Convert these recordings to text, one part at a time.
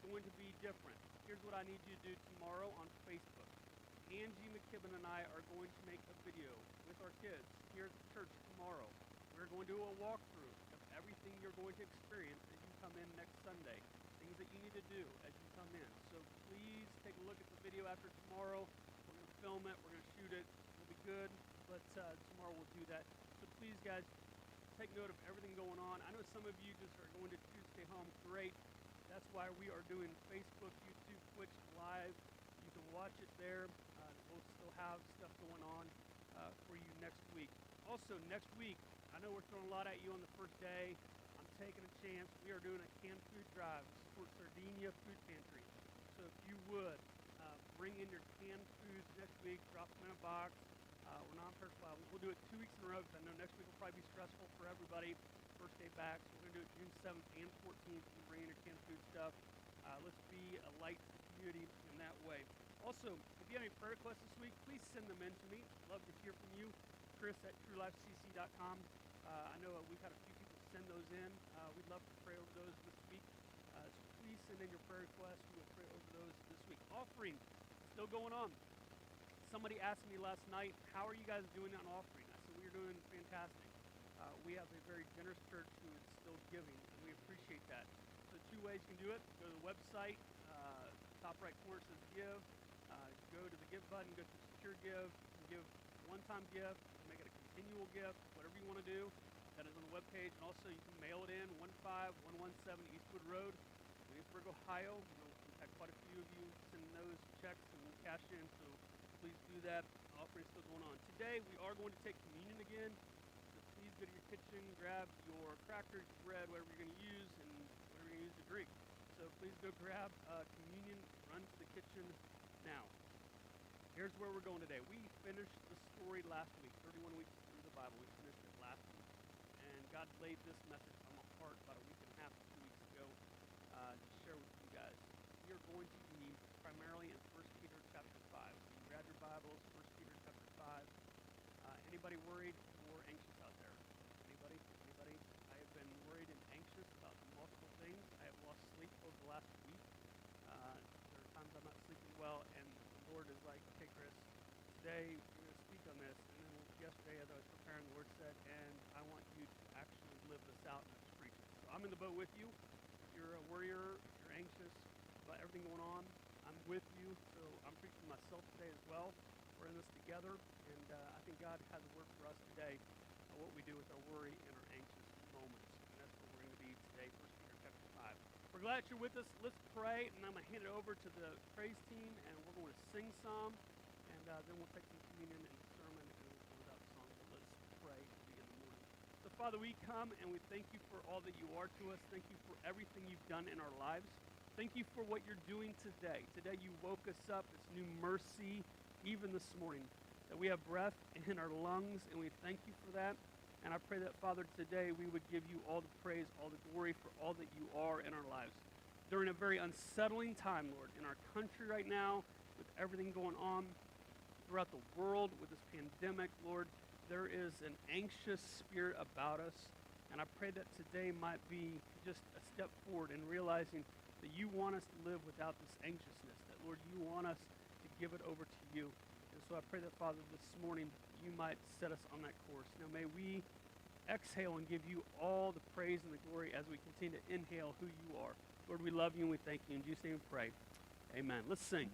going to be different. Here's what I need you to do tomorrow on Facebook. Angie McKibben and I are going to make a video with our kids here at the church tomorrow. We're going to do a walkthrough of everything you're going to experience as you come in next Sunday, things that you need to do as you come in. So please take a look at the video after tomorrow. We're going to film it. We're going to shoot it. It'll be good, but tomorrow we'll do that. So please, guys, take note of everything going on. I know some of you just are going to choose to stay home. Great. That's why we are doing Facebook, YouTube, Twitch Live. You can watch it there. We'll still have stuff going on for you next week. Also, next week, I know we're throwing a lot at you on the first day. I'm taking a chance. We are doing a canned food drive to support Sardinia Food Pantry. So if you would, bring in your canned foods next week, drop them in a box. We're non-perishable. We'll do it 2 weeks in a row because I know next week will probably be stressful for everybody. First day back, so we're going to do it June 7th and 14th. You bring in your canned food stuff. Let's be a light to the community in that way. Also, if you have any prayer requests this week, please send them in to me. I'd love to hear from you. Chris at truelifecc.com. I know we've had a few people send those in. We'd love to pray over those this week. So please send in your prayer requests. We will pray over those this week. Offering, still going on. Somebody asked me last night, how are you guys doing on offering? I said, we're doing fantastic. We have a very generous church who is still giving, and we appreciate that. So 2 ways you can do it. Go to the website. Top right corner says give. Go to the give button. Go to secure give. You can give one-time gift. You can make it a continual gift. Whatever you want to do. That is on the webpage. And also you can mail it in 15117 Eastwood Road, Williamsburg, Ohio. We've had quite a few of you send those checks and cash in. So please do that. Offering is still going on. Today we are going to take communion again. So please go to your kitchen, grab your crackers, bread, whatever you're going to use, and whatever you're going to use to drink. So please go grab communion, run to the kitchen now. Here's where we're going today. We finished the story last week, 31 weeks through the Bible. We finished it last week. And God laid this message on my heart about a week and a half, 2 weeks ago, to share with you guys. We are going to be primarily in 1 Peter chapter 5. So you grab your Bibles, 1 Peter chapter 5. Anybody worried or anxious out there? Anybody? Anybody? I have been worried and anxious about multiple things. I have lost sleep over the last week. There are times I'm not sleeping well, and the Lord is like, okay, Chris, today we're going to speak on this. And then yesterday, as I was preparing, the Lord said, and I want you to actually live this out and just preach it. So I'm in the boat with you. If you're a worrier, if you're anxious about everything going on, I'm with you. So I'm preaching myself today as well. We're in this together, and I think God has a word for us today on what we do with our worry and our anxious moments. And that's what we're going to be today, 1 Peter chapter 5. We're glad you're with us. Let's pray, and I'm going to hand it over to the praise team, and we're going to sing some, and then we'll take some communion and sermon, and we'll close out the song. So let's pray to begin the morning. So, Father, we come, and we thank you for all that you are to us. Thank you for everything you've done in our lives. Thank you for what you're doing today. Today you woke us up. It's new mercy, even this morning, that we have breath in our lungs, and we thank you for that. And I pray that, Father, today we would give you all the praise, all the glory for all that you are in our lives. During a very unsettling time, Lord, in our country right now, with everything going on throughout the world with this pandemic, Lord, there is an anxious spirit about us. And I pray that today might be just a step forward in realizing that you want us to live without this anxiousness, that, Lord, you want us to give it over to you. And so I pray that, Father, this morning you might set us on that course. Now may we exhale and give you all the praise and the glory as we continue to inhale who you are. Lord, we love you and we thank you. In Jesus' name we pray. Amen. Let's sing.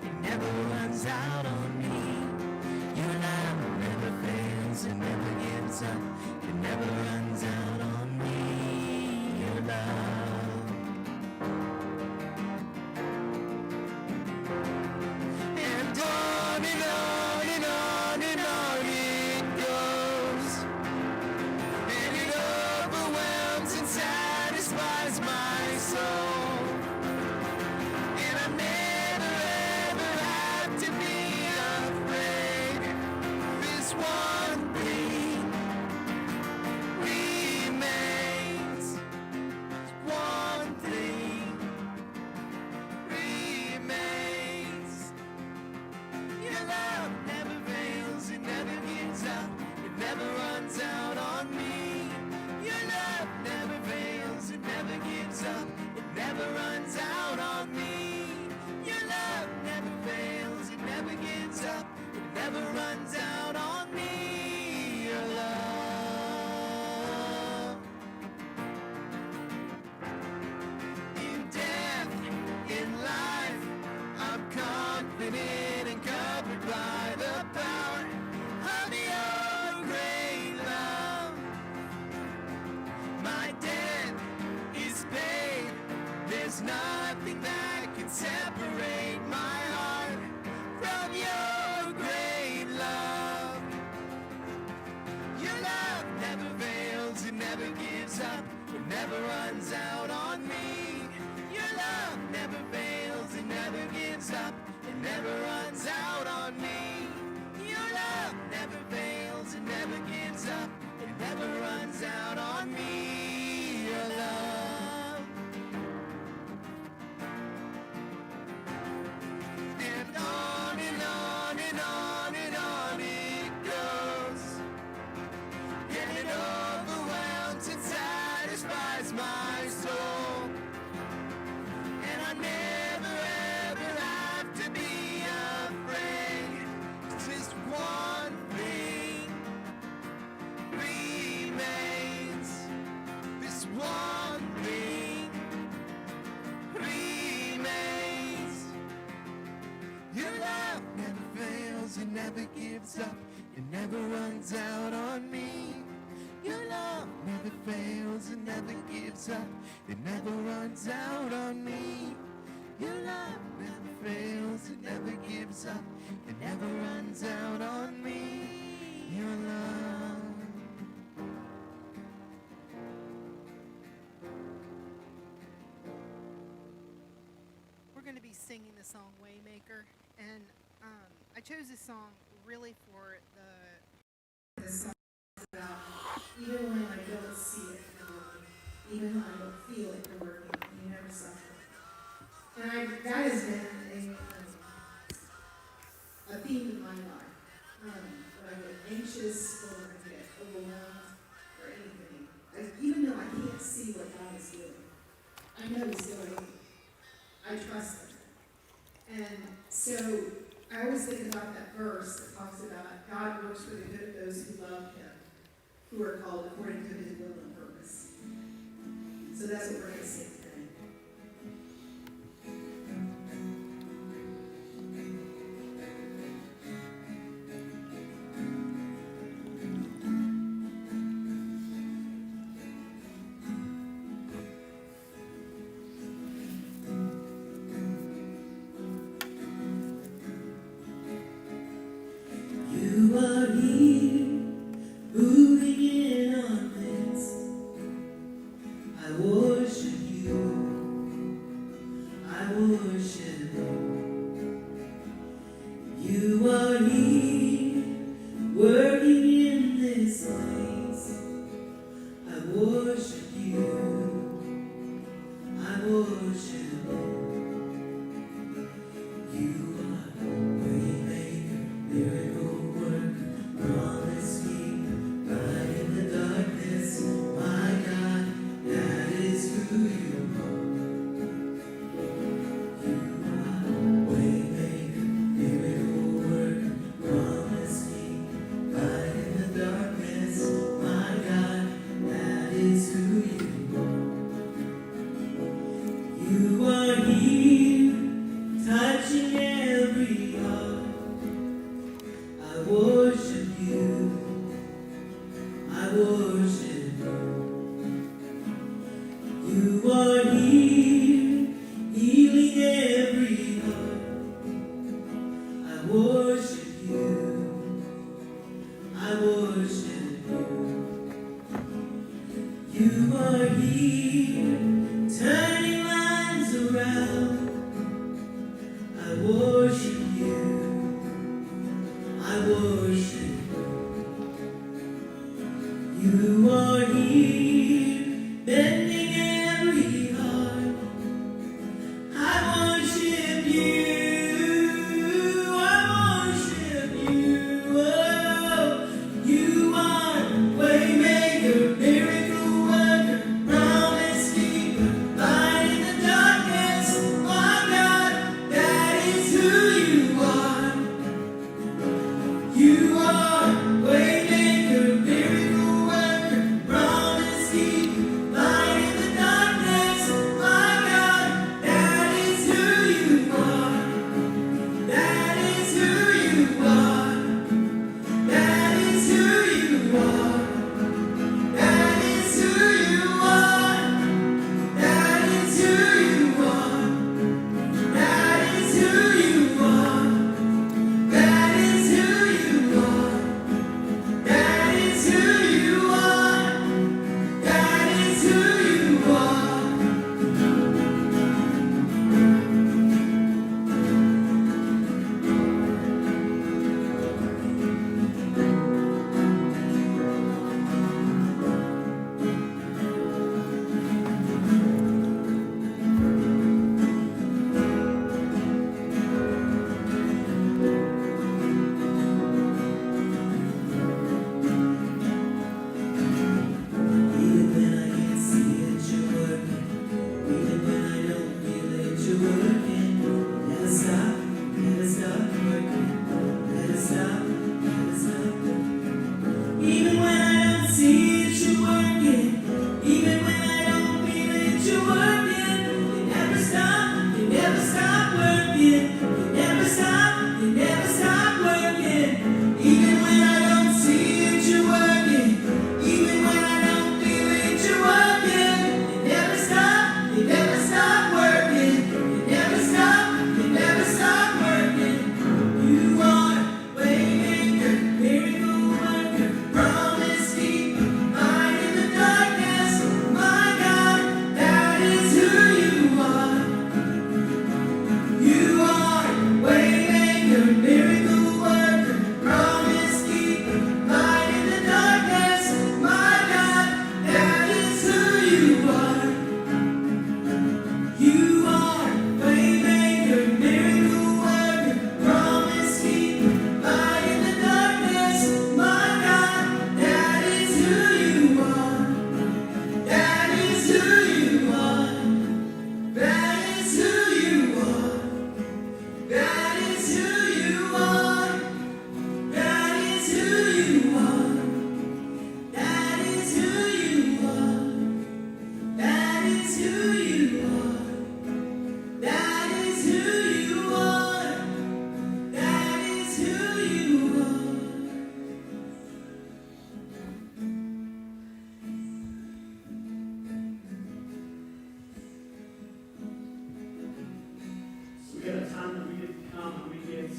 It never runs out on me. Your never runs out on me. Your love never fails, it never gives up, it never runs out on me. Your love never fails, it never gives up, it never runs out on me. Your love. And on and on and on and on it goes. And it overwhelms and satisfies my soul. And I never ever have to be afraid. Just one thing remains. This one thing remains. Your love never fails, it never gives up, it never runs out on me. Your love never fails, it never gives up, it never runs out on me. Your love never fails, it never gives up, it never runs out on me. Your love. We're going to be singing the song Waymaker, and I chose this song really for the song about even when I don't see it working, even when I don't feel it working, you never suffer. And that has been a theme in my life. When I get anxious or when I get overwhelmed or anything, even though I can't see what God is doing, I know He's doing it. I trust Him. And so I always think about that verse that talks about God works for the good of those who love Him, who are called according to His will and purpose. So that's what we're going to sing today. You are here, moving in our midst. I worship You.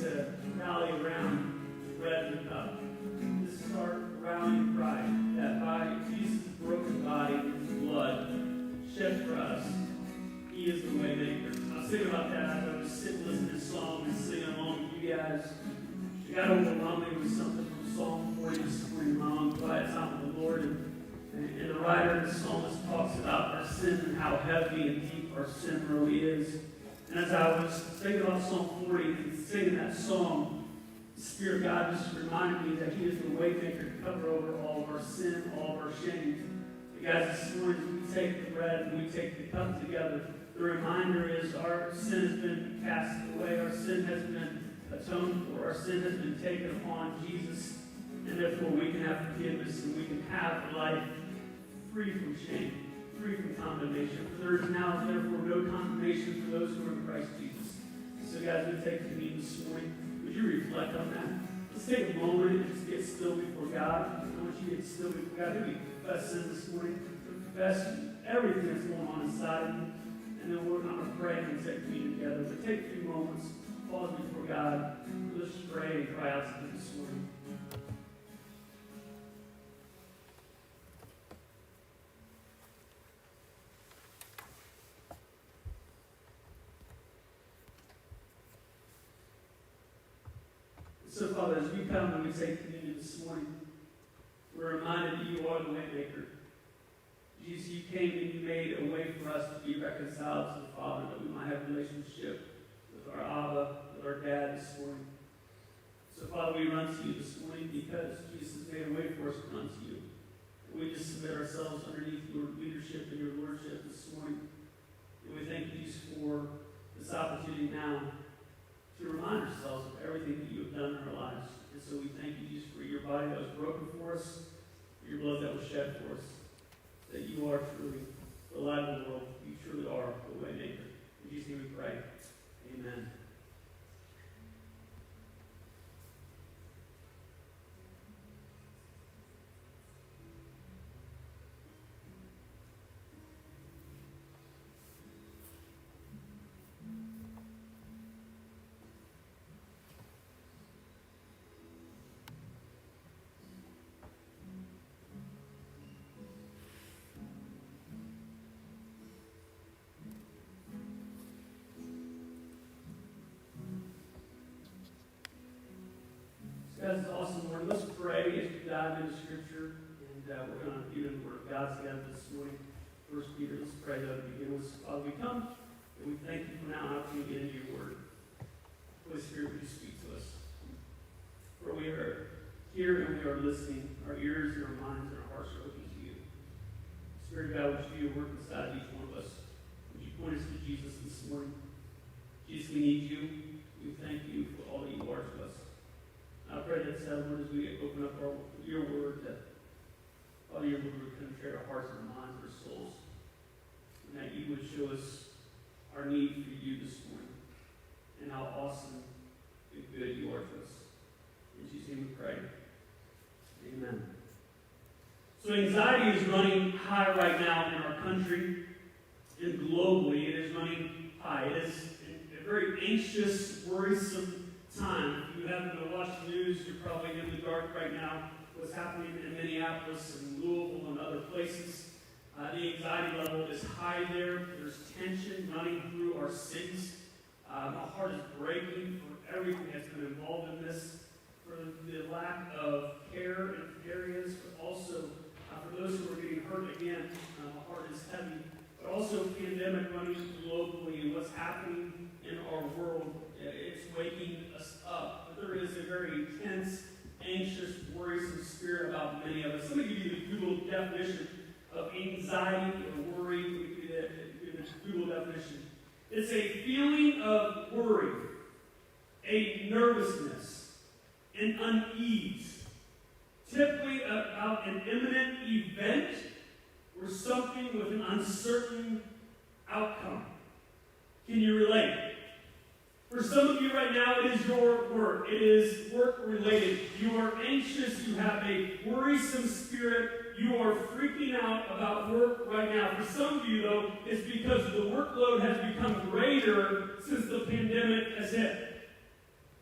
to rally around the bread and the cup. This is our rallying cry, that by Jesus' broken body and his blood shed for us, he is the way maker. I was thinking about that as I was sitting listening to this song and singing along with you guys. It got overwhelmed me with something from Psalm 40 this morning, my own quiet time with the Lord. And the writer of the psalmist talks about our sin and how heavy and deep our sin really is. And as I was thinking about Psalm 40 and singing that song, the Spirit of God just reminded me that he is the way maker to cover over all of our sin, all of our shame. And guys, this morning we take the bread and we take the cup together. The reminder is our sin has been cast away, our sin has been atoned for, our sin has been taken upon Jesus, and therefore we can have forgiveness and we can have life free from shame, free from condemnation. For there is now therefore no condemnation for those who are in Christ Jesus. So guys, we take communion this morning. Would you reflect on that? Let's take a moment and just get still before God. I want you to get still before God. Maybe confess sin this morning. Confess everything that's going on inside of you. And then we're going to pray and take communion together. But take a few moments, pause before God. Let's pray and cry out to him this morning. So, Father, as we come and we take communion this morning, we're reminded that you are the way maker. Jesus, you came and you made a way for us to be reconciled to the Father, that we might have a relationship with our Abba, with our Dad this morning. So, Father, we run to you this morning because Jesus has made a way for us to run to you. And we just submit ourselves underneath your leadership and your lordship this morning. And we thank you for this opportunity now to remind ourselves of everything that you have done in our lives. And so we thank you just for your body that was broken for us, for your blood that was shed for us, that you are truly the light of the world. You truly are the way maker. In Jesus' name we pray. Amen. Guys, it's awesome morning. Let's pray as we dive into Scripture, and we're going to get into the Word of God together this morning. First Peter, let's pray though to begin with. Father, we come and we thank you for now how we get into your Word. Holy Spirit, would you speak to us? For we are here and we are listening. Our ears and our minds and our hearts are open to you. Spirit of God, would you do your work inside of each one of us? Would you point us to Jesus this morning? Jesus, we need you. We thank you for all that you are to us. I pray that, Lord, as we open up your word, that all your word would penetrate our hearts and our minds and our souls, and that you would show us our need for you this morning, and how awesome and good you are to us. In Jesus' name we pray. Amen. So anxiety is running high right now in our country and globally. It is running high. It is a very anxious, worrisome time. If you happen to watch the news, you're probably in the dark right now. What's happening in Minneapolis and Louisville and other places. The anxiety level is high there. There's tension running through our cities. My heart is breaking for everything that's been involved in this, for the lack of care in areas, but also for those who are getting hurt again. My heart is heavy. But also pandemic running globally and what's happening in our world. It's waking us up. But there is a very intense, anxious, worrisome spirit about many of us. Let me give you the Google definition of anxiety or worry. The Google definition. It's a feeling of worry, a nervousness, an unease, typically about an imminent event or something with an uncertain outcome. Can you relate? For some of you right now, it is your work. It is work-related. You are anxious. You have a worrisome spirit. You are freaking out about work right now. For some of you, though, it's because the workload has become greater since the pandemic has hit.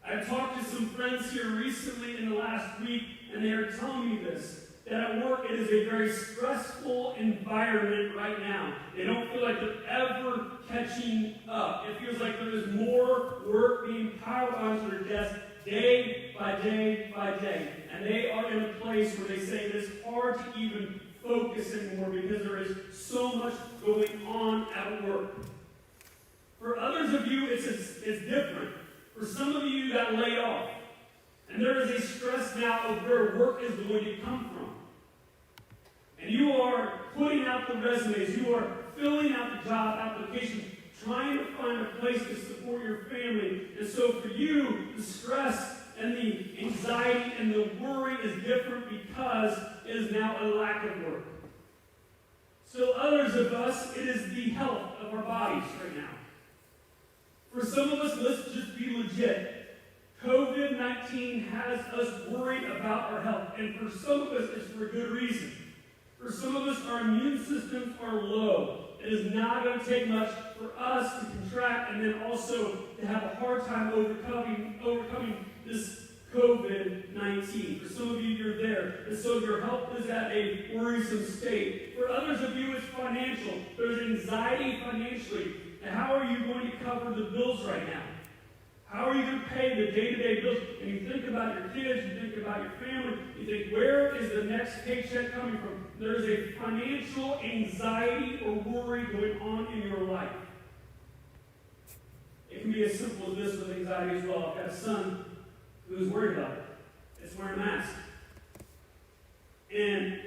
I've talked to some friends here recently in the last week, and they are telling me this, that at work it is a very stressful environment right now. They don't feel like they're ever catching up. It feels like there is more work being piled onto their desk day by day by day. And they are in a place where they say it is hard to even focus anymore because there is so much going on at work. For others of you, it's different. For some of you got laid off. And there is a stress now of where work is going to come from. And you are putting out the resumes. You are filling out the job applications, trying to find a place to support your family. And so for you, the stress and the anxiety and the worry is different because it is now a lack of work. So others of us, it is the health of our bodies right now. For some of us, let's just be legit. COVID-19 has us worried about our health. And for some of us, it's for a good reason. For some of us, our immune systems are low. It is not going to take much for us to contract and then also to have a hard time overcoming this COVID-19. For some of you, you're there. And so your health is at a worrisome state. For others of you, it's financial. There's anxiety financially. And how are you going to cover the bills right now? How are you going to pay the day-to-day bills? And you think about your kids, you think about your family, you think, where is the next paycheck coming from? There's a financial anxiety or worry going on in your life. It can be as simple as this with anxiety as well. I've got a son who's worried about it. It's wearing a mask. And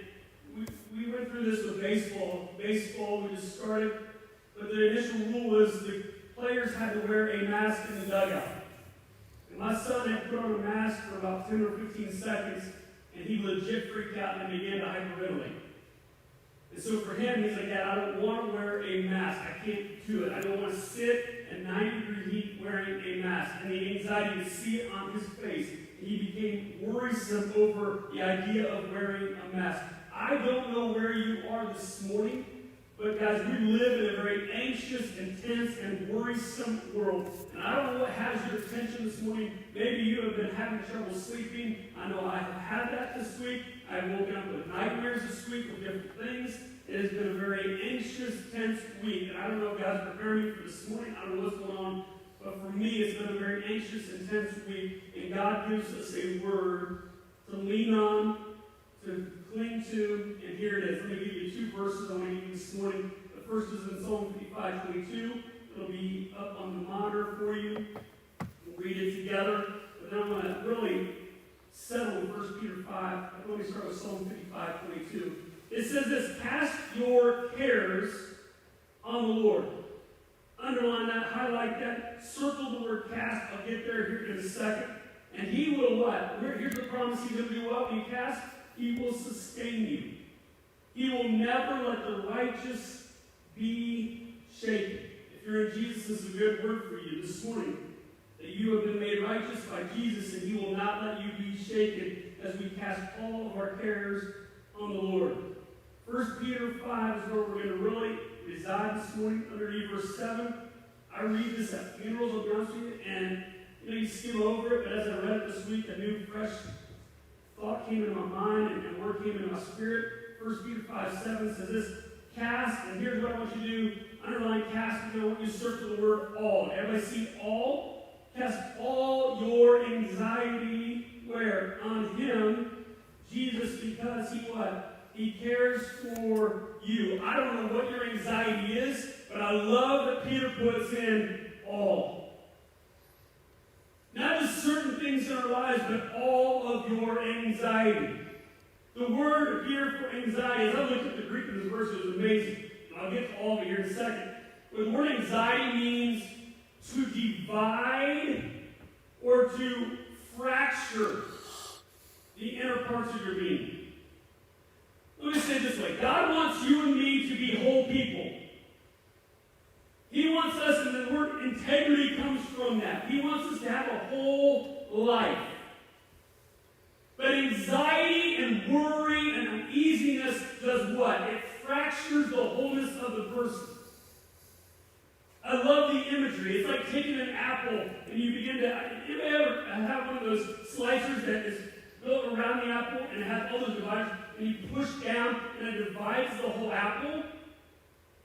we went through this with baseball. Baseball, we just started, but the initial rule was the players had to wear a mask in the dugout. And my son had put on a mask for about 10 or 15 seconds, and he legit freaked out and began to hyperventilate. And so for him, he's like, Dad, I don't want to wear a mask. I can't do it. I don't want to sit in 90-degree heat wearing a mask. And the anxiety to see it on his face, he became worrisome over the idea of wearing a mask. I don't know where you are this morning, but guys, we live in a very anxious, intense, and worrisome world. And I don't know what has your attention this morning. Maybe you have been having trouble sleeping. I know I have had that this week. I've woken up with nightmares this week of different things. It has been a very anxious, tense week. And I don't know if God's preparing me for this morning. I don't know what's going on. But for me, it's been a very anxious, intense week. And God gives us a word to lean on, to cling to, and here it is. Let me give you two verses I want to give you this morning. The first is in Psalm 55:22. It'll be up on the monitor for you. We'll read it together. But then I want to really settle 1 Peter 5. Let me start with Psalm 55:22. It says this, cast your cares on the Lord. Underline that, highlight that, circle the word cast. I'll get there here in a second. And he will what? Here's the promise he's going to do what when you cast? He will sustain you. He will never let the righteous be shaken. If you're in Jesus, this is a good word for you this morning. That you have been made righteous by Jesus, and he will not let you be shaken as we cast all of our cares on the Lord. 1 Peter 5 is where we're going to really reside this morning, underneath verse 7. I read this at funerals, I'll be honest with you, and you skim over it, but as I read it this week, a new, fresh thought came into my mind and word came into my spirit. 1 Peter 5:7 says this, cast, and here's what I want you to do, underline cast, and I want you to circle the word all. Everybody see all? Cast all your anxiety, where? On him, Jesus, because he what? He cares for you. I don't know what your anxiety is, but I love that Peter puts in all. Not just certain things in our lives, but all of your anxiety. The word here for anxiety, as I looked at the Greek of this verse, it was amazing. I'll get to all of it here in a second. But the word anxiety means to divide or to fracture the inner parts of your being. Let me say it this way. God wants you and me to be whole people. He wants us, and the word integrity comes from that. He wants us to have a whole life. But anxiety and worry and uneasiness does what? It fractures the wholeness of the person. I love the imagery. It's like taking an apple and you begin to... Have branches that is built around the apple and it has all those dividers, and you push down and it divides the whole apple.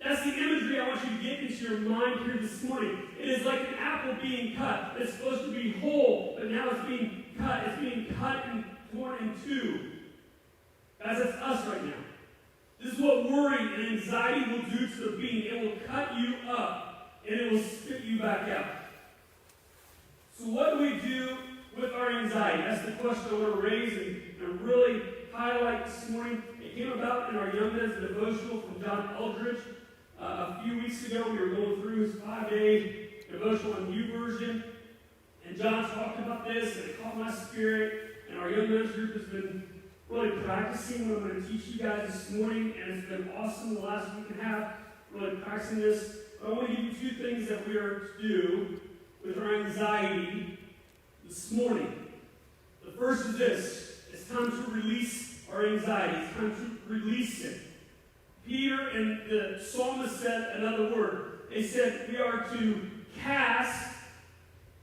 That's the imagery I want you to get into your mind here this morning. It is like an apple being cut. It's supposed to be whole, but now it's being cut. It's being cut and torn in two. Guys, that's us right now. This is what worry and anxiety will do to the being. It will cut you up, and it will spit you back out. So what do we do with our anxiety? That's the question I want to raise and really highlight this morning. It came about in our Young Men's devotional from John Eldridge. A few weeks ago, we were going through his 5-day devotional in YouVersion, and John talked about this, and it caught my spirit, and our Young Men's group has been really practicing what I'm going to teach you guys this morning, and it's been awesome the last week and a half, really practicing this. But I want to give you two things that we are to do with our anxiety this morning. The first is this. It's time to release our anxiety. It's time to release it. Peter and the psalmist said another word. They said we are to cast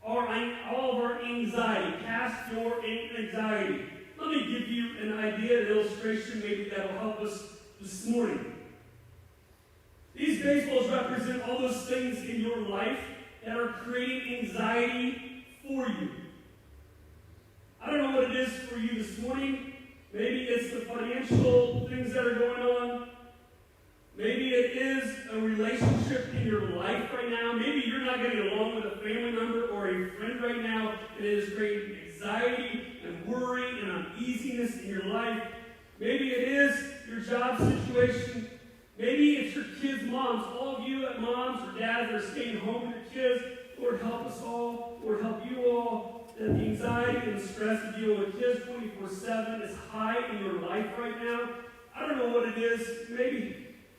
all of our anxiety. Cast your anxiety. Let me give you an idea, an illustration maybe that will help us this morning. These baseballs represent all those things in your life that are creating anxiety for you. I don't know what it is for you this morning. Maybe it's the financial things that are going on. Maybe it is a relationship in your life right now. Maybe you're not getting along with a family member or a friend right now, and it is creating anxiety and worry and uneasiness in your life. Maybe it is your job situation. Maybe it's your kids' moms. All of you at moms or dads that are staying home with your kids, Lord help us all. Lord help you all. That the anxiety and the stress of dealing with kids 24/7 is high in your life right now. I don't know what it is.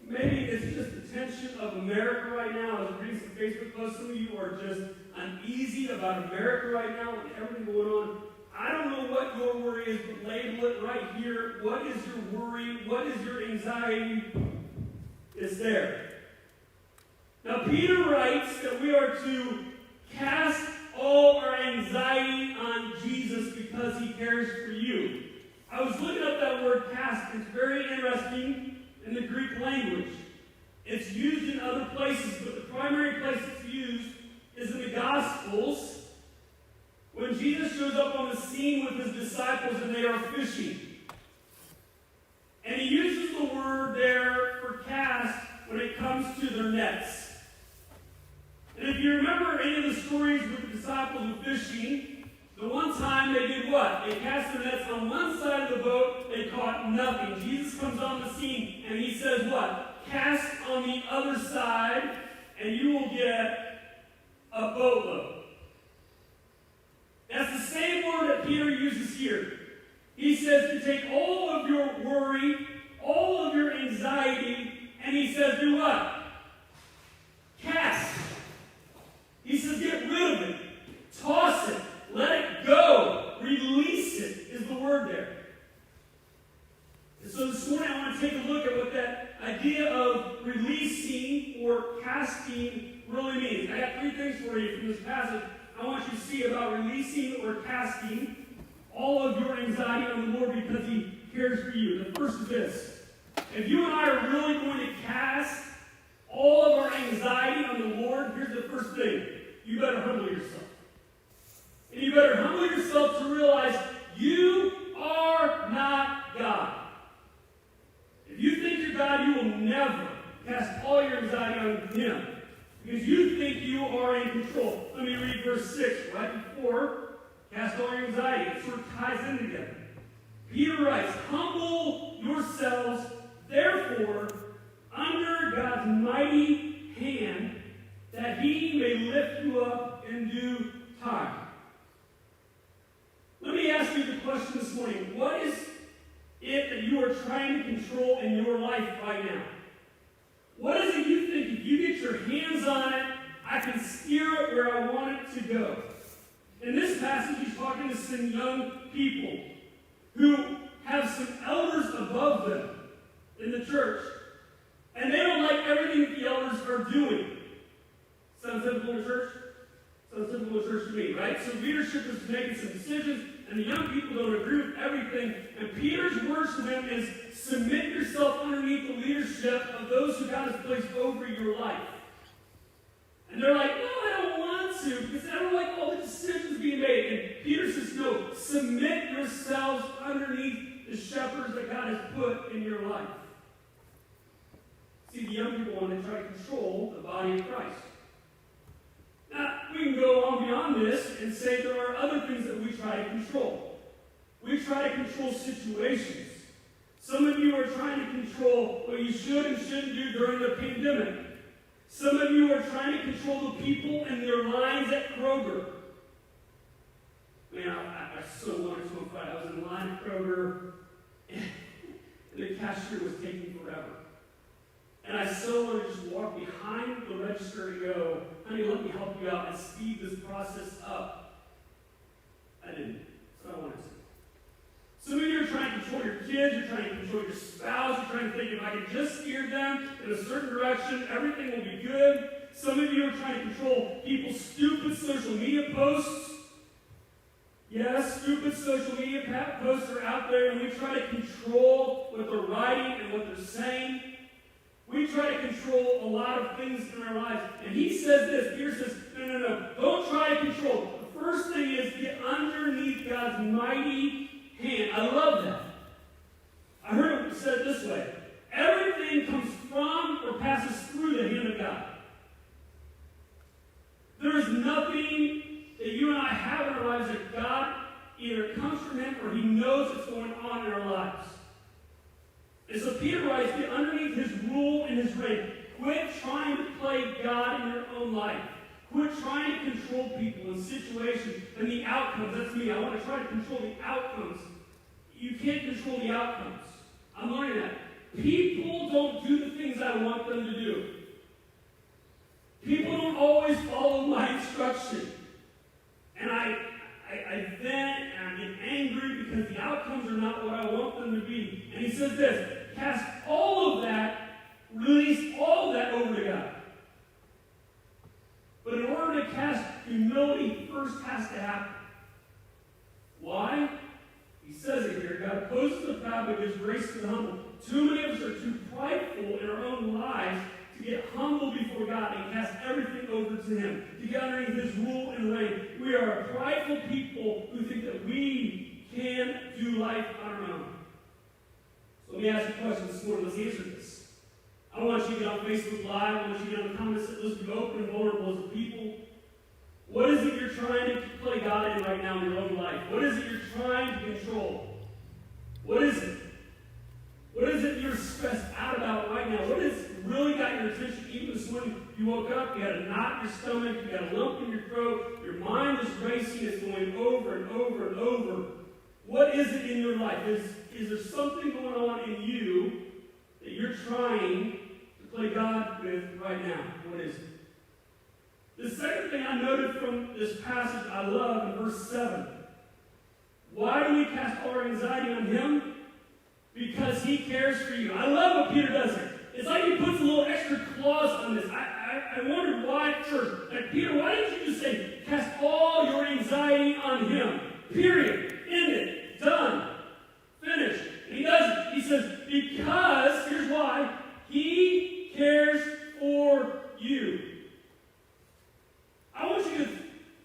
Maybe it's just the tension of America right now. I was reading some Facebook posts. Some of you are just uneasy about America right now and everything going on. I don't know what your worry is, but label it right here. What is your worry? What is your anxiety? It's there. Now, Peter writes that we are to cast all our anxiety on Jesus because he cares for you. I was looking up that word cast. It's very interesting in the Greek language. It's used in other places, but the primary place it's used is in the Gospels when Jesus shows up on the scene with his disciples and they are fishing. And he uses the word there for cast when it comes to their nets. And if you remember any of the stories with the disciples and fishing, the one time they did what? They cast their nets on one side of the boat, they caught nothing. Jesus comes on the scene and he says what? Cast on the other side and you will get a boatload. That's the same word that Peter uses here. He says to take all of your worry, all of your anxiety, and he says do what? Cast. He says get rid of it. Toss it. Let it go. Release it is the word there. And so this morning I want to take a look at what that idea of releasing or casting really means. I got three things for you from this passage I want you to see about releasing or casting all of your anxiety on the Lord because he cares for you. The first is this. If you and I are really going to cast all of our anxiety on the Lord, here's the first thing. You better humble yourself. And you better humble yourself to realize you are not God. If you think you're God, you will never cast all your anxiety on him. Because you think you are in control. Let me read verse 6 right before cast all your anxiety. It sort of ties in together. Peter writes, humble yourselves, therefore, under God's mighty hand, that he may lift you up in due time. Let me ask you the question this morning. What is it that you are trying to control in your life right now? What is it you think if you get your hands on it, I can steer it where I want it to go? In this passage, he's talking to some young people who have some elders above them in the church. And they don't like everything that the elders are doing. Sounds typical in church? Sounds typical church to me, right? So leadership is making some decisions, and the young people don't agree with everything. And Peter's words to them is, submit yourself underneath the leadership of those who God has placed over your life. And they're like, no, I don't want to, because I don't like all the decisions being made. And Peter says, no, submit yourselves underneath the shepherds that God has put in your life. See, the young people want to try to control the body of Christ. Now, we can go on beyond this and say there are other things that we try to control. We try to control situations. Some of you are trying to control what you should and shouldn't do during the pandemic. Some of you are trying to control the people and their lines at Kroger. Man, I so wanted to fight. I was in line at Kroger, and the cashier was taking forever. And I so wanted to just walk behind the register and go, honey, let me help you out and speed this process up. I didn't. So I wanted to. Some of you are trying to control your kids, you're trying to control your spouse, you're trying to think if I can just steer them in a certain direction, everything will be good. Some of you are trying to control people's stupid social media posts. Yes, stupid social media posts are out there, and we try to control what they're writing and what they're saying. We try to control a lot of things in our lives. And he says this, Peter says, no, don't try to control. The first thing is get underneath God's mighty hand. I love that. I heard it said this way. Everything comes from or passes through the hand of God. There is nothing that you and I have in our lives that God either comes from him or he knows what's going on in our lives. And so Peter writes, get underneath his rule and his reign. Quit trying to play God in your own life. Quit trying to control people and situations and the outcomes. That's me. I want to try to control the outcomes. You can't control the outcomes. I'm learning that. People don't do the things I want them to do. People don't always follow my instruction. And I vent and I get angry because the outcomes are not what I want them to be. And he says this, cast all of that, release all of that over to God. But in order to cast, humility first has to happen. Why? He says it here, God opposes the proud but gives grace to the humble. Too many of us are too prideful in our own lives to get humble before God and cast everything over to him, to get underneath his rule and reign. We are a prideful people who think that we can do life on our own. So let me ask you a question this morning. Let's answer this. I don't want you to get on Facebook Live. I want you to get on the comments. Let's be open and vulnerable as a people. What is it you're trying to play God in right now in your own life? What is it you're trying to control? What is it? What is it you're stressed out about right now? What has really got your attention? Even this morning you woke up, you had a knot in your stomach, you got a lump in your throat, your mind is racing, it's going over and over and over. What is it in your life? Is there something going on in you that you're trying to play God with right now? What is it? The second thing I noted from this passage I love in verse 7. Why do we cast our anxiety on him? Because he cares for you. I love what Peter does here. It's like he puts a little extra clause on this. I wondered why at church. Like, Peter, why didn't you just say, cast all your anxiety on him? Period. End it. Done. Finished. And he doesn't. He says, because, here's why, he cares for you. I want you to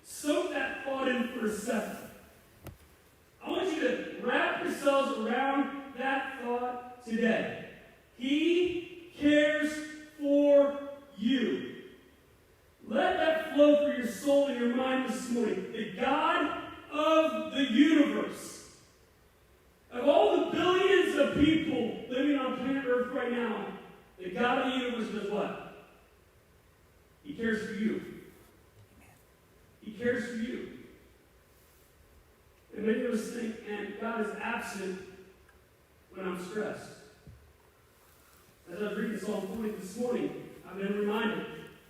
soak that thought in for a second. I want you to wrap yourselves around that thought today. He cares for you. Let that flow through your soul and your mind this morning. The God of the universe, of all the billions of people living on planet Earth right now, the God of the universe does what? He cares for you. He cares for you. And many of us think, and God is absent when I'm stressed. As I was reading Psalm 40 this morning, I've been reminded,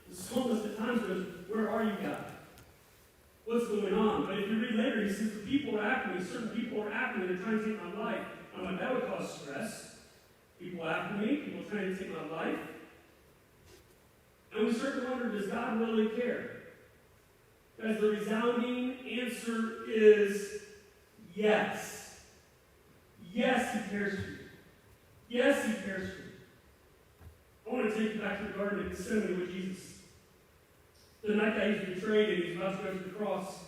the psalmist at times goes, where are you, God? What's going on? But if you read later, he says, the people are after me, certain people are after me, they're trying to take my life. I'm like, that would cause stress. People after me, people trying to take my life. And we start to wonder, does God really care? Guys, the resounding answer is yes. Yes, he cares for you. Yes, he cares for you. I want to take you back to the Garden of Gethsemane with Jesus. The night that he's betrayed and he's about to go to the cross.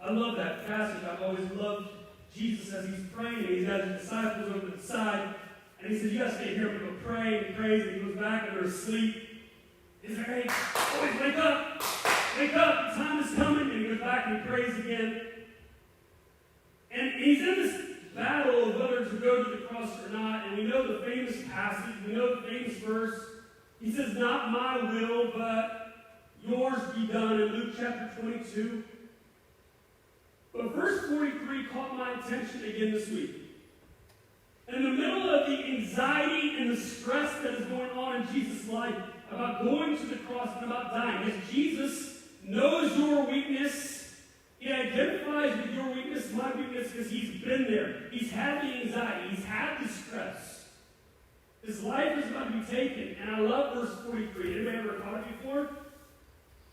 I love that passage. I've always loved Jesus as he's praying, and he's got his disciples over to the side, and he says, you guys stay here, I'm going to pray, and he prays, and he goes back, and they're asleep. He's like, hey, boys, wake up, the time is coming, and he goes back and he prays again. And he's in this battle of whether to go to the cross or not, and we know the famous passage, we know the famous verse. He says, not my will, but yours be done, in Luke chapter 22. But verse 43 caught my attention again this week. In the middle of the anxiety and the stress that is going on in Jesus' life about going to the cross and about dying, as Jesus knows your weakness, he identifies with your weakness, my weakness, because he's been there. He's had the anxiety. He's had the stress. His life is about to be taken. And I love verse 43. Anybody ever caught it before?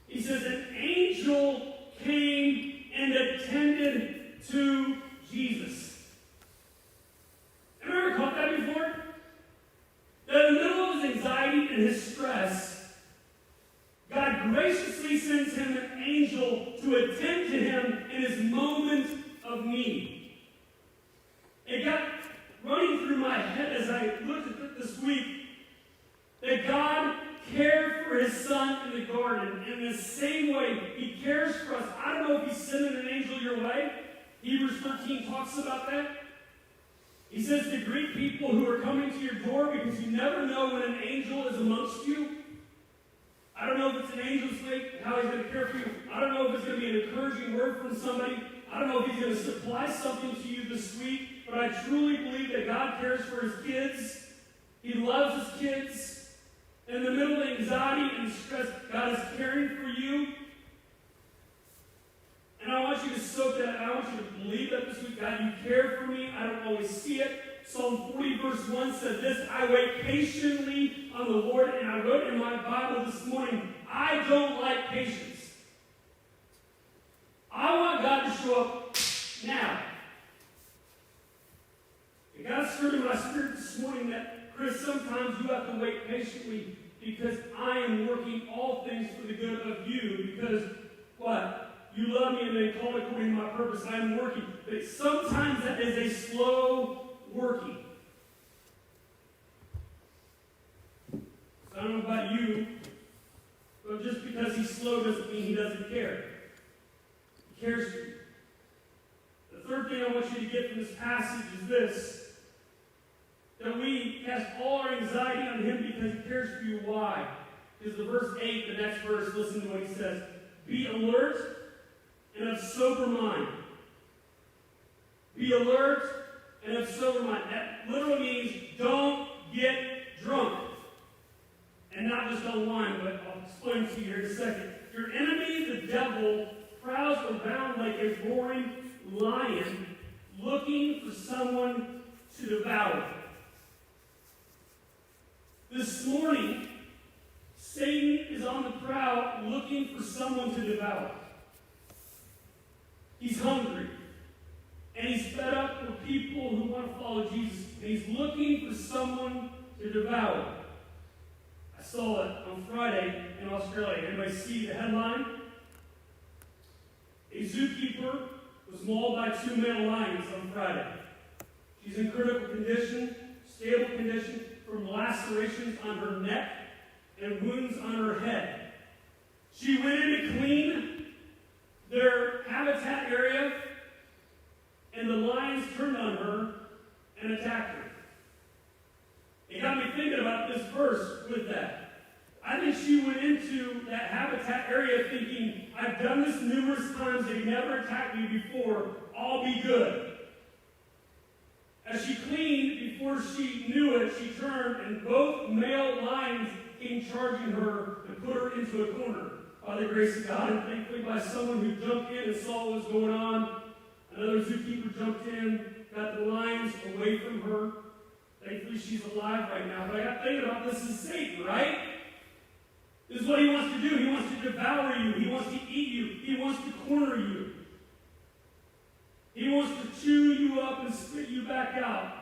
He says, an angel came and attended to Jesus. Have you ever caught that before? That in the middle of his anxiety and his stress, God graciously sends him an angel to attend to him in his moment of need. It got running through my head as I looked at it this week that God cared for his son in the garden. In the same way, he cares for us. I don't know if he's sending an angel your way. Hebrews 13 talks about that. He says to greet people who are coming to your door because you never know when an angel is amongst you. I don't know if it's an angel's wake, how he's going to care for you. I don't know if it's going to be an encouraging word from somebody. I don't know if he's going to supply something to you this week. But I truly believe that God cares for his kids. He loves his kids. In the middle of anxiety and stress, God is caring for you. And I want you to soak that. I want you to believe that this week. God, you care for me. I don't always see it. Psalm 40 verse 1 said this, I wait patiently on the Lord. And I wrote in my Bible this morning, I don't like patience. I want God to show up now. And God stirred in my spirit this morning that, Chris, sometimes you have to wait patiently because I am working all things for the good of you. Because, what? You love me and been called according to my purpose. I am working. But sometimes that is a slow working. So I don't know about you, but just because he's slow doesn't mean he doesn't care. He cares for you. The third thing I want you to get from this passage is this. That we cast all our anxiety on him because he cares for you. Why? Because the verse 8, the next verse, listen to what he says. Be alert and of sober mind. Be alert and of sober mind. That literally means don't get drunk. And not just on wine, but I'll explain to you here in a second. Your enemy, the devil, prowls around like a roaring lion looking for someone to devour. This morning, Satan is on the prowl looking for someone to devour. He's hungry. And he's fed up with people who want to follow Jesus. And he's looking for someone to devour. I saw it on Friday in Australia. Anybody see the headline? A zookeeper was mauled by 2 male lions on Friday. She's in critical condition, stable condition, from lacerations on her neck and wounds on her head. She went in to clean their habitat area, and the lions turned on her and attacked her. It got me thinking about this verse with that. I think she went into that habitat area thinking, I've done this numerous times, they never attacked me before, I'll be good. As she cleaned, before she knew it, she turned, and both male lions came charging her and put her into a corner. By the grace of God, and thankfully by someone who jumped in and saw what was going on. Another zookeeper jumped in, got the lions away from her. Thankfully she's alive right now. But I got thinking about this is Satan, right? This is what he wants to do. He wants to devour you. He wants to eat you. He wants to corner you. He wants to chew you up and spit you back out.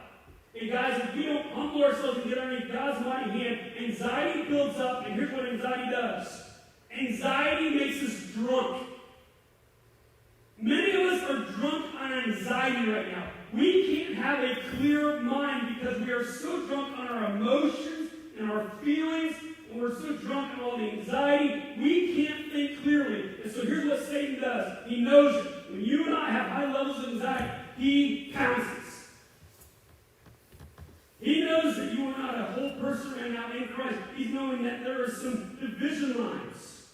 And guys, if we don't humble ourselves and get underneath God's mighty hand, anxiety builds up, and here's what anxiety does. Anxiety makes us drunk. Many of us are drunk on anxiety right now. We can't have a clear mind because we are so drunk on our emotions and our feelings, and we're so drunk on all the anxiety, we can't think clearly. And so here's what Satan does. He knows it. When you and I have high levels of anxiety, he pounces. He knows that you are not a whole person right now in Christ. He's knowing that there are some division lines.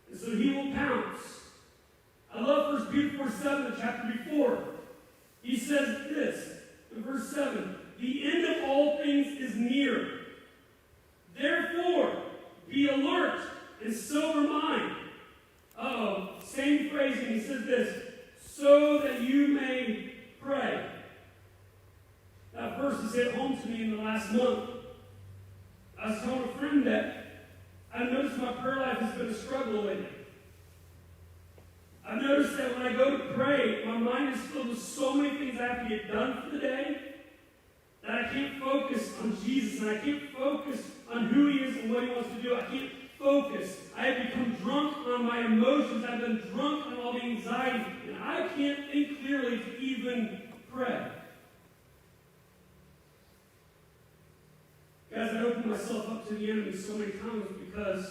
And so he will pounce. I love 1 Peter 4:7, the chapter before. He says this, in verse 7, the end of all things is near. Therefore, be alert and sober mind. Same phrasing. He says this, so that you may pray. That verse has hit home to me in the last month. I was telling a friend that I've noticed my prayer life has been a struggle lately. I've noticed that when I go to pray, my mind is filled with so many things I have to get done for the day that I can't focus on Jesus, and I can't focus on who he is and what he wants to do. I can't focus. I have become drunk on my emotions. I've been drunk on all the anxiety, and I can't think clearly to even pray. Guys, I open myself up to the enemy so many times because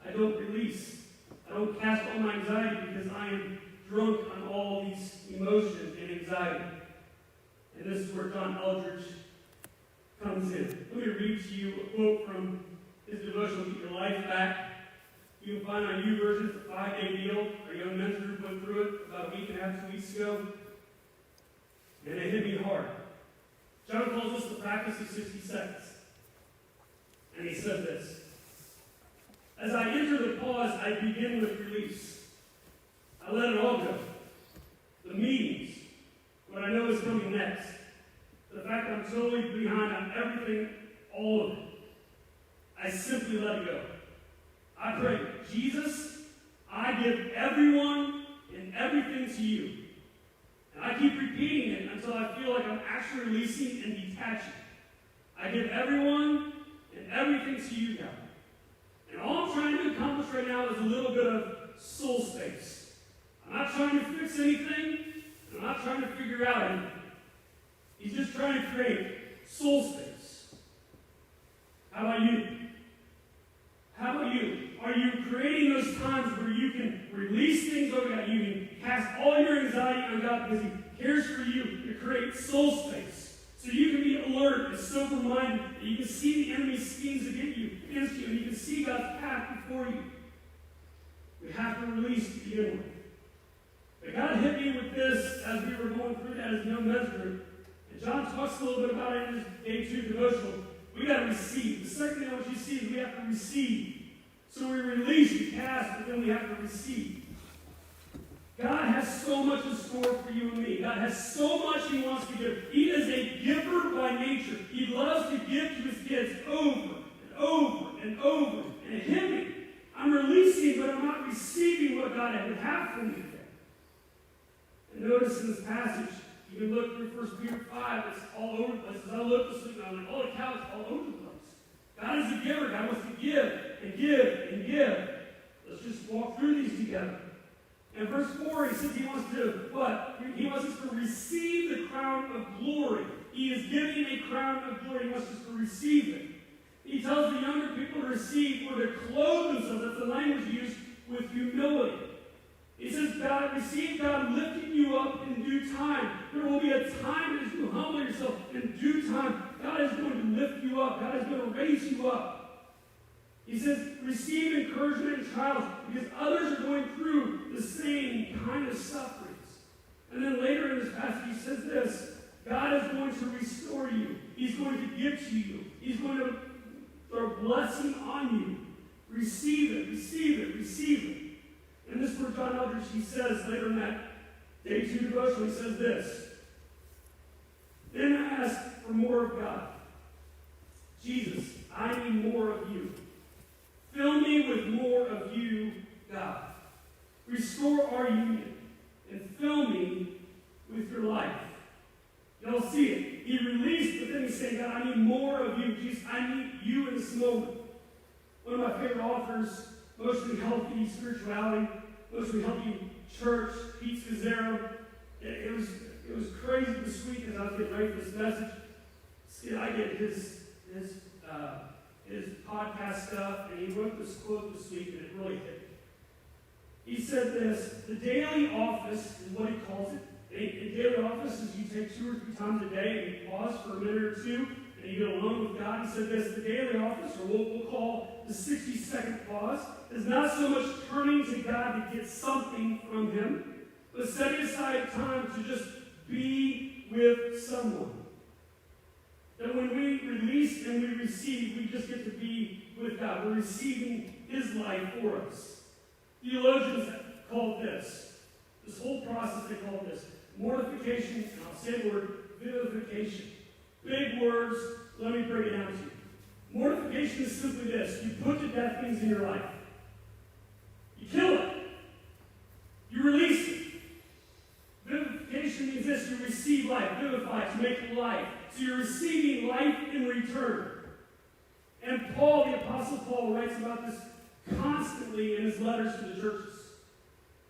I don't release. I don't cast all my anxiety because I am drunk on all these emotions and anxiety. And this is where John Eldridge comes in. Let me read to you a quote from his devotional, Get Your Life Back. You can find on YouVersion. It's a 5-day deal. Our young men's group went through it about a week and a half, 2 weeks ago. And it hit me hard. John calls this the practice of 60 seconds. And he said this, as I enter the pause, I begin with release. I let it all go. The meetings, what I know is coming next, the fact that I'm totally behind on everything, all of it. I simply let it go. I pray, Jesus, I give everyone and everything to you. And I keep repeating it until I feel like I'm actually releasing and detaching. I give everyone and everything to you, God. And all I'm trying to accomplish right now is a little bit of soul space. I'm not trying to fix anything. I'm not trying to figure out anything. He's just trying to create soul space. How about you? How about you? Are you creating those times where you can release things over God? You can cast all your anxiety on God because he cares for you to create soul space. So you can be alert and sober-minded, and you can see the enemy's schemes against you, and you can see God's path before you. We have to release to begin with. But God hit me with this as we were going through that as a young men's group. And John talks a little bit about it in his Day 2 devotional. We got to receive. The second thing I want you to see is we have to receive. So we release, we cast, but then we have to receive. God has so much in store for you and me. God has so much he wants to give. He is a giver by nature. He loves to give to his kids over and over and over. And hit me. I'm releasing, but I'm not receiving what God would have for me today. And notice in this passage, you can look through 1 Peter 5, it's all over the place. As I look this week, I'm like, holy cow, it's all over the place. God is a giver. God wants to give and give and give. Let's just walk through these together. In verse 4, he says he wants to, what? He wants us to receive the crown of glory. He is giving a crown of glory. He wants us to receive it. He tells the younger people to receive or to clothe themselves. That's the language used with humility. He says, God, receive God lifting you up in due time. There will be a time as you humble yourself in due time. God is going to lift you up. God is going to raise you up. He says, receive encouragement in trials because others are going through the same kind of sufferings. And then later in this passage, he says this, God is going to restore you. He's going to give to you. He's going to throw blessing on you. Receive it, receive it, receive it. And this is where John Eldridge, he says later in that Day 2 devotion, he says this, then ask for more of God. Jesus, I need more of you. Fill me with more of you, God. Restore our union and fill me with your life. Y'all see it. He released, but then he's saying, God, I need more of you. Jesus, I need you in this moment. One of my favorite authors, Mostly Healthy Spirituality, Mostly Healthy Church, Pete Scazzaro. It was crazy this week as I was getting ready for this message. See, I get his podcast stuff, and he wrote this quote this week, and it really hit me. He said this: the daily office is what he calls it. A daily office is you take 2 or 3 times a day and you pause for a minute or two, and you get alone with God. He said this: the daily office, or what we'll call the 60-second pause, is not so much turning to God to get something from Him, but setting aside time to just be with someone. That when we release and we receive, we just get to be with God. We're receiving His life for us. Theologians called this whole process, they call this mortification, and I'll say the word vivification. Big words, let me break it down to you. Mortification is simply this: you put to death things in your life. You kill it. You release it. Vivification means this: you receive life. Vivify, to make life. So you're receiving life in return. And Paul, the Apostle Paul, writes about this constantly in his letters to the churches.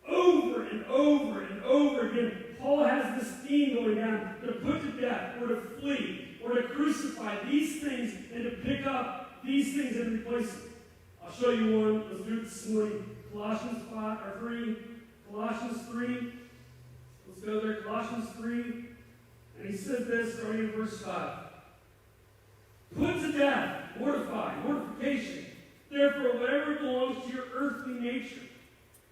Over and over and over again, Paul has this theme going down: to put to death, or to flee, or to crucify these things, and to pick up these things and replace them. I'll show you one. Let's do it this morning. Colossians 3. Colossians 3. Let's go there. Colossians 3. And he said this, starting in verse 5. Put to death, mortification. Therefore, whatever belongs to your earthly nature,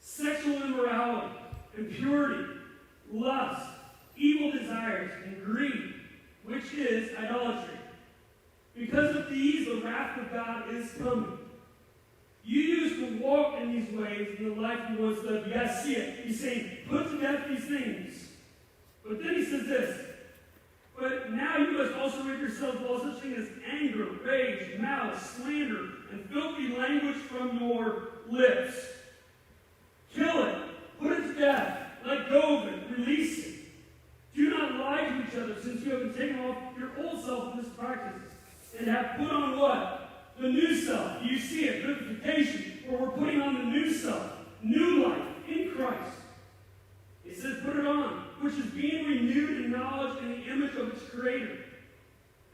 sexual immorality, impurity, lust, evil desires, and greed, which is idolatry. Because of these, the wrath of God is coming. You used to walk in these ways in the life you once lived. You guys see it. He's saying, put to death these things. But then he says this: but now you must also rid yourselves of all such things as anger, rage, malice, slander, and filthy language from your lips. Kill it. Put it to death. Let go of it. Release it. Do not lie to each other, since you have been taken off your old self in this practice, and have put on what? The new self. You see it. Vivification. Where we're putting on the new self. New life in Christ. It says put it on, which is being renewed in knowledge in the image of its creator.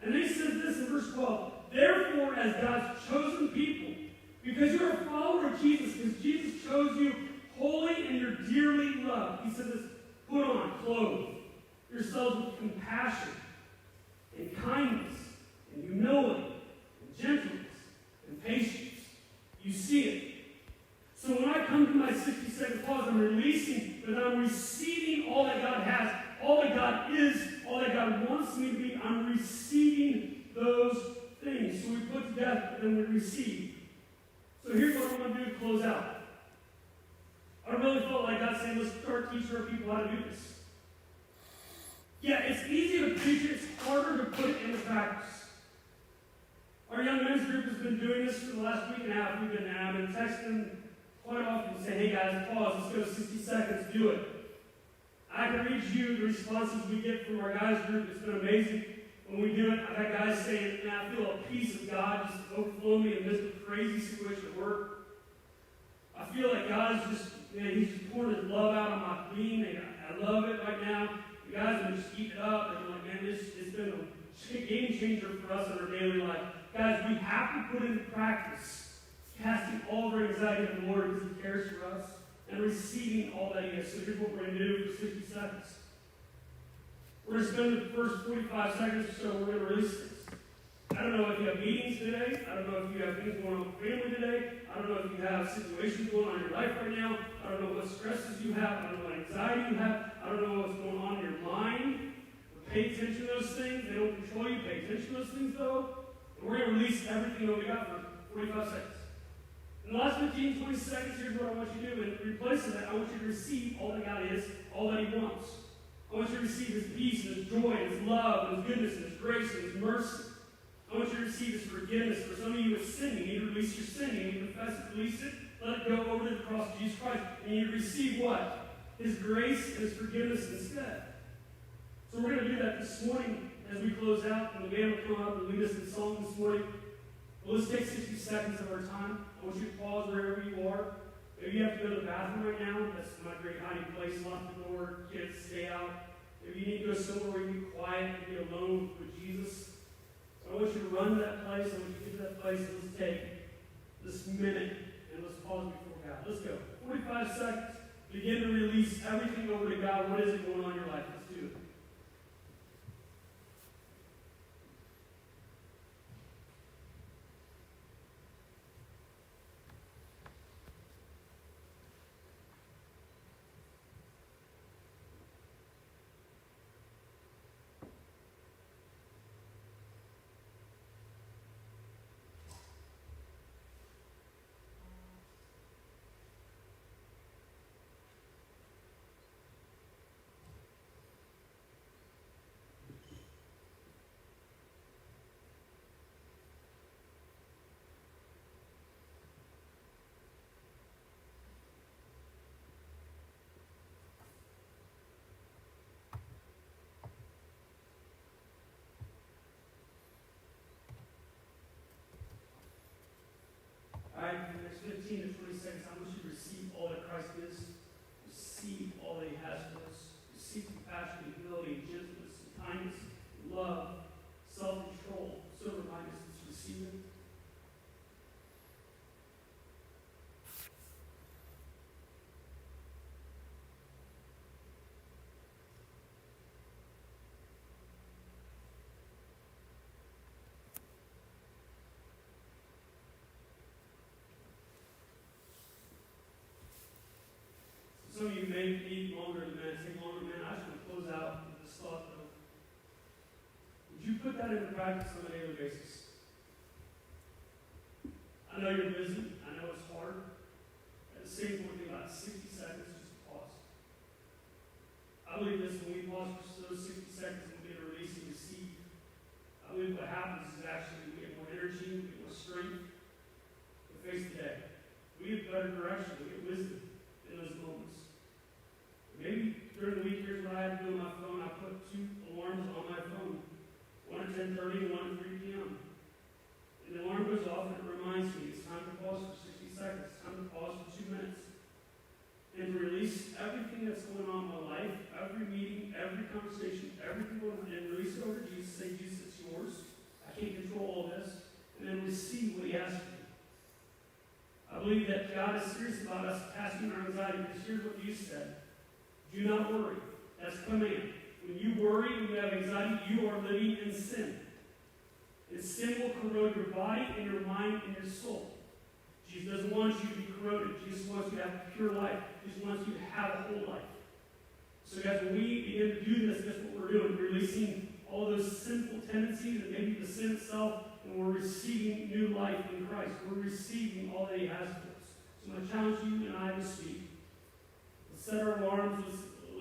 And then he says this in verse 12. Therefore, as God's chosen people, because you're a follower of Jesus, because Jesus chose you holy and you're dearly loved, he says this: put on, clothe yourselves with compassion and kindness and humility and gentleness and patience. You see it. So when I come to my 60-second pause, I'm releasing, but I'm receiving all that God has, all that God is, all that God wants me to be. I'm receiving those things. So we put to death, but then we receive. So here's what I'm going to do to close out. I really felt like God saying, let's start teaching our people how to do this. Yeah, it's easy to preach it. It's harder to put it into practice. Our young men's group has been doing this for the last week and a half. I've been texting quite often and saying, hey guys, pause, let's go 60 seconds, do it. I can read you the responses we get from our guys group. It's been amazing when we do it. I've had guys saying, man, I feel a peace of God just overflow me amidst a crazy situation at work. I feel like God is just, man, He's just pouring His love out on my being, and I love it right now. You guys have just eaten it up, and I'm like, man, it's been a game changer for us in our daily life. Guys, we have to put into practice casting all of our anxiety on the Lord because He cares for us, and receiving all that He has. So here's what we're going to do for 60 seconds. We're going to spend the first 45 seconds or so, we're going to release this. I don't know if you have meetings today. I don't know if you have things going on with family today. I don't know if you have situations going on in your life right now. I don't know what stresses you have. I don't know what anxiety you have. I don't know what's going on in your mind. But pay attention to those things. They don't control you. Pay attention to those things, though. And we're going to release everything that we got for 45 seconds. In the last 15, 20 seconds, here's what I want you to do. In replace of that, I want you to receive all that God is, all that He wants. I want you to receive His peace and His joy and His love and His goodness and His grace and His mercy. I want you to receive His forgiveness. For some of you, it's sin. You need to release your sin. You need to confess it, release it, let it go over to the cross of Jesus Christ. And you receive what? His grace and His forgiveness instead. So we're going to do that this morning as we close out. And the band will come up and lead us in song this morning. Well, let's take 60 seconds of our time. I want you to pause wherever you are. Maybe you have to go to the bathroom right now. That's my great hiding place. Lock the door. Kids, stay out. Maybe you need to go somewhere where you can be quiet and be alone with Jesus. So I want you to run to that place. I want you to get to that place. And let's take this minute and let's pause before God. Let's go. 45 seconds. Begin to release everything over to God. What is it going on in your life? Let's do it. All right, for the next 15 to 20 seconds, I want you to receive all that Christ is. Receive all that He has for us. Receive compassion, humility, gentleness, kindness, love, self-control, sober-mindedness. Receive it. Some of you may need longer than that, take longer than that. I just want to close out with this thought, though. Would you put that into practice on a daily basis? I know you're busy. I know it's hard. At the same point, think about 60 seconds, just pause. I believe this, when we pause for those 60 seconds, we'll get a release and receive. I believe what happens is actually we get more energy, we get more strength to face the day. We get better direction, we get wisdom in those moments. Maybe during the week, here's what I had to do on my phone. I put 2 alarms on my phone. One at 10:30 and one at 3 p.m. And the alarm goes off and it reminds me it's time to pause for 60 seconds. It's time to pause for 2 minutes. And to release everything that's going on in my life, every meeting, every conversation, everything going on, and release it over to Jesus. Say, Jesus, it's yours. I can't control all this. And then receive what He has for me. I believe that God is serious about us casting our anxiety, because here's what you said. Do not worry. That's a command. When you worry, when you have anxiety, you are living in sin. And sin will corrode your body and your mind and your soul. Jesus doesn't want you to be corroded. Jesus wants you to have a pure life. Jesus wants you to have a whole life. So guys, when we begin to do this, that's what we're doing. We're releasing all those sinful tendencies and maybe the sin itself, and we're receiving new life in Christ. We're receiving all that He has for us. So I'm going to challenge you and I this week. Set our alarms,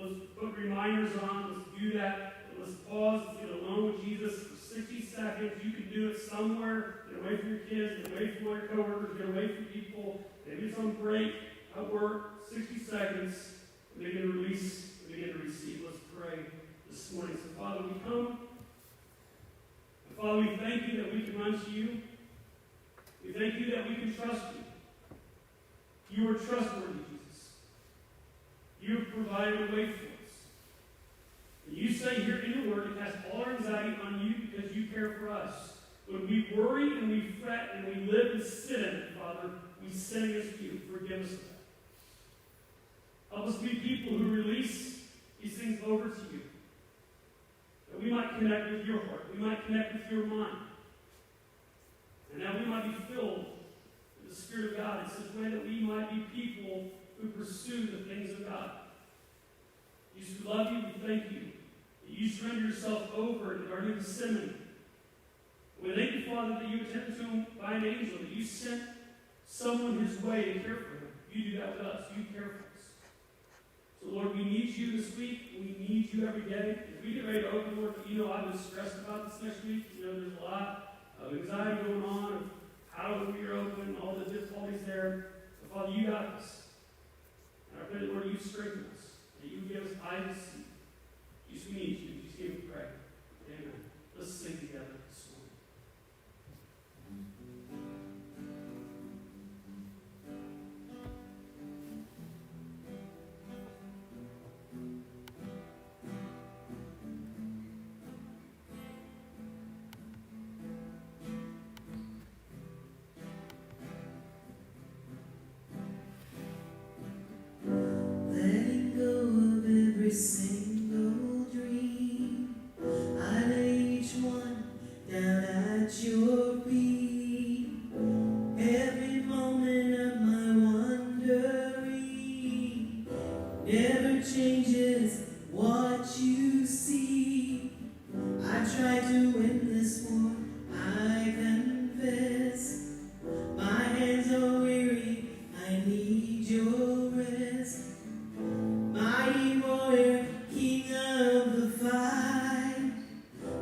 let's put reminders on, let's do that, let's pause, let's get alone with Jesus for 60 seconds. You can do it somewhere, get away from your kids, get away from all your coworkers, get away from people, maybe it's on break, at work, 60 seconds, and begin to release, and begin to receive. Let's pray this morning. So Father, we come, and Father, we thank You that we can run to You. We thank You that we can trust You. You are trustworthy, Jesus. You have provided a way for us. And You say here in Your word to cast all our anxiety on You because You care for us. When we worry and we fret and we live and sit in it, Father, we sin against You. Forgive us of that. Help us be people who release these things over to You. That we might connect with Your heart. We might connect with Your mind. And that we might be filled with the Spirit of God in such a way that we might be people who pursue the things of God. Jesus, we love You. We thank You. You surrender Yourself over in the Garden of Gethsemane. We thank You, Father, that You attended to Him by an angel, that You sent someone His way to care for Him. You do that with us. You care for us. So, Lord, we need You this week. We need You every day. As we get ready to open, Lord, You know I've been stressed about this next week. You know there's a lot of anxiety going on, of how we are open, all the difficulties there. But Father, you got us. And I pray that, Lord, you strengthen us, that you give us eyes to see. Jesus, we need you. Jesus, give me pray. Amen. Let's sing together this morning. Letting go of every single dream, I lay each one down at your feet. Every moment of my wandering never changes what you see. I try to win this war, I confess. My hands are weary, I need your rest. Mighty warrior, king of the fight.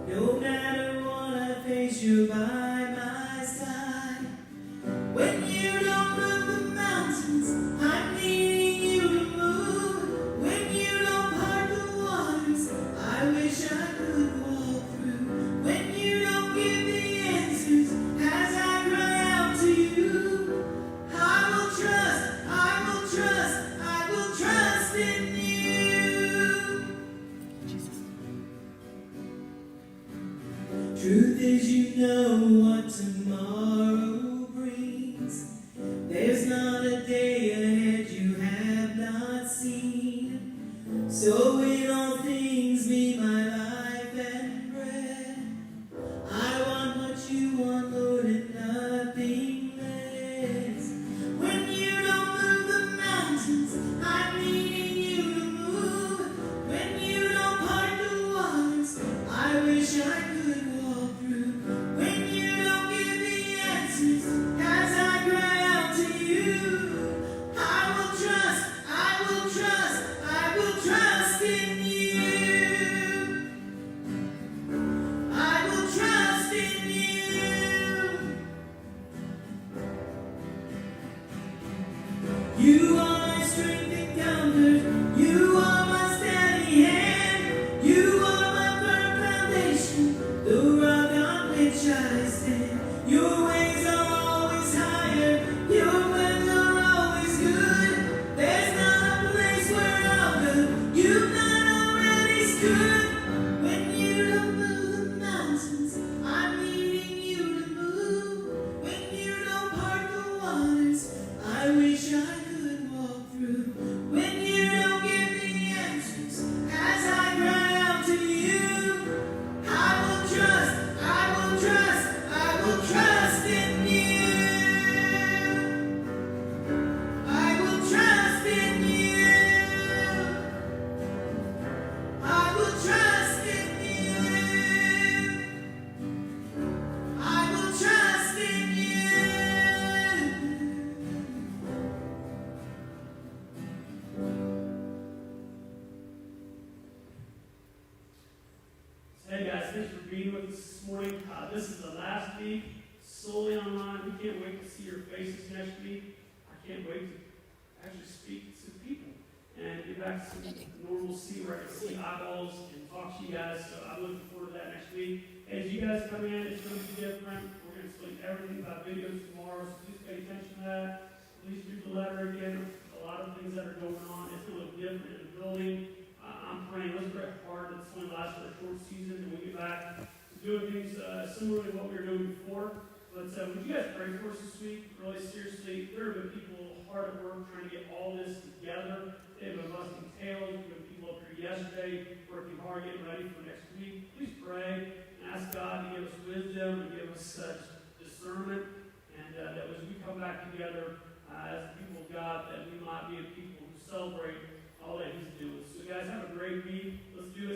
No matter what I face, you're by my side. When you don't move the mountains, I'm needing you to move. When you don't part the waters, I wish I could walk through. When you don't give the answers, as I cry out to you, I will trust, I will trust, I will trust in you. Truth is, you know what tomorrow brings. There's not a day ahead you have not seen. So in all things be my life and bread. I want what you want, Lord, and nothing less. When you don't move the mountains, I'm needing you to move. When you don't part the waters, I wish I could walk through. When you don't give the answers, as I cry out to you, I will trust, I will trust, I will trust in you. I will trust in you. You are my strength and comfort. You are my steady hand. You are my firm foundation, the rock on which I stand. Your ways are always higher. Your ways are always good. There's not a place where I'll go you've not already stood. When you don't move the mountains, I'm needing you to move. When you don't part the waters, I wish I could walk through. When you don't give the answers, as I cry out to you, I will trust, I will trust, I will trust in you. I will trust in you. I will trust in you. I will trust in you. Hey guys, thanks for being with us this morning. This is the last week, solely online. We can't wait to see your faces next week. I can't wait to actually speak to people and get back to some normalcy where I can see eyeballs and talk to you guys. So I'm looking forward to that next week. As you guys come in, it's going to be different. We're going to explain everything about videos tomorrow, so please pay attention to that. Please read the letter again. A lot of things that are going on. It's going to look different in the building. I'm praying. Let's pray hard that it's only lasts for a short season and we get back to doing things similar to what we were doing before. But would you guys pray for us this week? Really seriously, there have been people hard at work trying to get all this together. They've been busting tails. We've been people up here yesterday working hard, getting ready for next week. Please pray and ask God to give us wisdom and give us discernment, and that as we come back together as the people of God, that we might be a people who celebrate all that He's doing. So guys, have a great week. Let's do this.